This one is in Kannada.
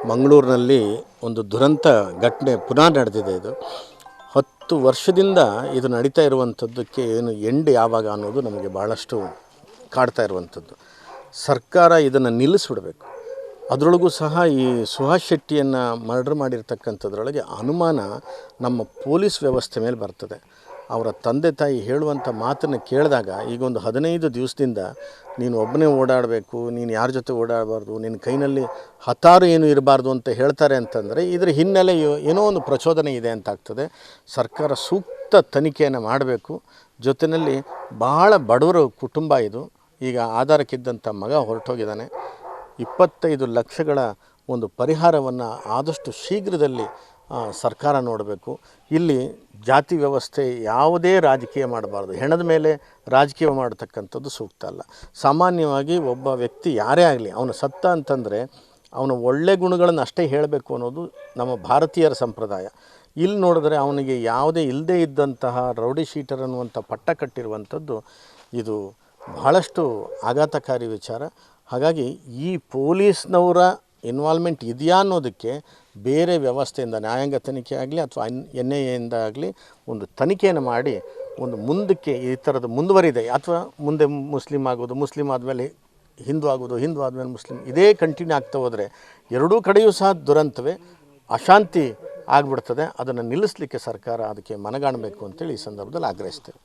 ಮಂಗಳೂರಿನಲ್ಲಿ ಒಂದು ದುರಂತ ಘಟನೆ ಪುನಃ ನಡೆದಿದೆ. ಇದು 10 ವರ್ಷದಿಂದ ಇದು ನಡೀತಾ ಇರುವಂಥದ್ದಕ್ಕೆ ಏನು ಎಂಡ್ ಯಾವಾಗ ಅನ್ನೋದು ನಮಗೆ ಭಾಳಷ್ಟು ಕಾಡ್ತಾ ಇರುವಂಥದ್ದು. ಸರ್ಕಾರ ಇದನ್ನು ನಿಲ್ಲಿಸ್ಬಿಡಬೇಕು. ಅದರೊಳಗೂ ಸಹ ಈ ಸುಹಾಸ್ ಶೆಟ್ಟಿಯನ್ನು ಮರ್ಡರ್ ಮಾಡಿರ್ತಕ್ಕಂಥದ್ರೊಳಗೆ ಅನುಮಾನ ನಮ್ಮ ಪೊಲೀಸ್ ವ್ಯವಸ್ಥೆ ಮೇಲೆ ಬರ್ತದೆ. ಅವರ ತಂದೆ ತಾಯಿ ಹೇಳುವಂಥ ಮಾತನ್ನು ಕೇಳಿದಾಗ ಈಗ ಒಂದು 15 ದಿವಸದಿಂದ ನೀನು ಒಬ್ಬನೇ ಓಡಾಡಬೇಕು, ನೀನು ಯಾರ ಜೊತೆ ಓಡಾಡಬಾರ್ದು, ನಿನ್ನ ಕೈನಲ್ಲಿ ಹತಾರು ಏನು ಇರಬಾರ್ದು ಅಂತ ಹೇಳ್ತಾರೆ ಅಂತಂದರೆ ಇದರ ಹಿನ್ನೆಲೆ ಏನೋ ಒಂದು ಪ್ರಚೋದನೆ ಇದೆ ಅಂತಾಗ್ತದೆ. ಸರ್ಕಾರ ಸೂಕ್ತ ತನಿಖೆಯನ್ನು ಮಾಡಬೇಕು. ಜೊತೆಯಲ್ಲಿ ಬಹಳ ಬಡವರ ಕುಟುಂಬ ಇದು. ಈಗ ಆಧಾರಕ್ಕಿದ್ದಂಥ ಮಗ ಹೊರಟೋಗಿದ್ದಾನೆ. 25 ಲಕ್ಷಗಳ ಒಂದು ಪರಿಹಾರವನ್ನು ಆದಷ್ಟು ಶೀಘ್ರದಲ್ಲಿ ಸರ್ಕಾರ ನೋಡಬೇಕು. ಇಲ್ಲಿ ಜಾತಿ ವ್ಯವಸ್ಥೆ ಯಾವುದೇ ರಾಜಕೀಯ ಮಾಡಬಾರ್ದು. ಹೆಣದ ಮೇಲೆ ರಾಜಕೀಯ ಮಾಡತಕ್ಕಂಥದ್ದು ಸೂಕ್ತ ಅಲ್ಲ. ಸಾಮಾನ್ಯವಾಗಿ ಒಬ್ಬ ವ್ಯಕ್ತಿ ಯಾರೇ ಆಗಲಿ ಅವನು ಸತ್ತ ಅಂತಂದರೆ ಅವನ ಒಳ್ಳೆ ಗುಣಗಳನ್ನು ಅಷ್ಟೇ ಹೇಳಬೇಕು ಅನ್ನೋದು ನಮ್ಮ ಭಾರತೀಯರ ಸಂಪ್ರದಾಯ. ಇಲ್ಲಿ ನೋಡಿದ್ರೆ ಅವನಿಗೆ ಯಾವುದೇ ಇಲ್ಲದೇ ಇದ್ದಂತಹ ರೌಡಿ ಶೀಟರ್ ಅನ್ನುವಂಥ ಪಟ್ಟ ಕಟ್ಟಿರುವಂಥದ್ದು ಇದು ಬಹಳಷ್ಟು ಆಘಾತಕಾರಿ ವಿಚಾರ. ಹಾಗಾಗಿ ಈ ಪೊಲೀಸ್ನವರ ಇನ್ವಾಲ್ವ್ಮೆಂಟ್ ಇದೆಯಾ ಅನ್ನೋದಕ್ಕೆ ಬೇರೆ ವ್ಯವಸ್ಥೆಯಿಂದ ನ್ಯಾಯಾಂಗ ತನಿಖೆ ಆಗಲಿ ಅಥವಾ NIA ಆಗಲಿ ಒಂದು ತನಿಖೆಯನ್ನು ಮಾಡಿ ಒಂದು ಮುಂದಕ್ಕೆ ಈ ಥರದ್ದು ಮುಂದುವರಿದೆ ಅಥವಾ ಮುಂದೆ ಮುಸ್ಲಿಂ ಆಗೋದು, ಮುಸ್ಲಿಂ ಆದಮೇಲೆ ಹಿಂದೂ ಆಗೋದು, ಹಿಂದೂ ಆದಮೇಲೆ ಮುಸ್ಲಿಂ, ಇದೇ ಕಂಟಿನ್ಯೂ ಆಗ್ತಾ ಹೋದರೆ ಎರಡೂ ಕಡೆಯೂ ಸಹ ದುರಂತವೇ, ಅಶಾಂತಿ ಆಗಿಬಿಡ್ತದೆ. ಅದನ್ನು ನಿಲ್ಲಿಸಲಿಕ್ಕೆ ಸರ್ಕಾರ ಅದಕ್ಕೆ ಮನಗಾಣಬೇಕು ಅಂತೇಳಿ ಈ ಸಂದರ್ಭದಲ್ಲಿ ಆಗ್ರಹಿಸ್ತೇವೆ.